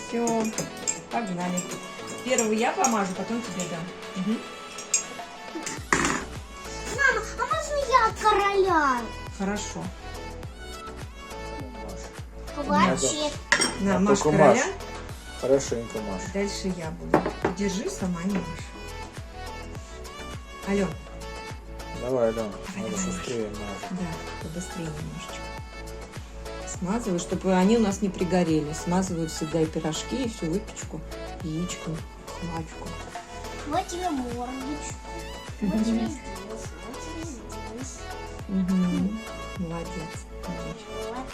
Все, погнали. Первый я помажу, потом тебе дам. Угу. Мама, а можно я короля? Хорошо. Хватит. На, А Маш только короля. Маш. Хорошенько, Маш. Дальше я буду. Держи, сама не Маш. Ален. Давай, да. Давай, Надо давай, шустрее мазать. Да, побыстрее немножечко. Смазываю, чтобы они у нас не пригорели. Смазываю всегда и пирожки, и всю выпечку, яичко, хвачку. Вот тебе мордочку. Вот тебе здесь. Вот тебе здесь. Угу. Молодец. Отлично. Вот.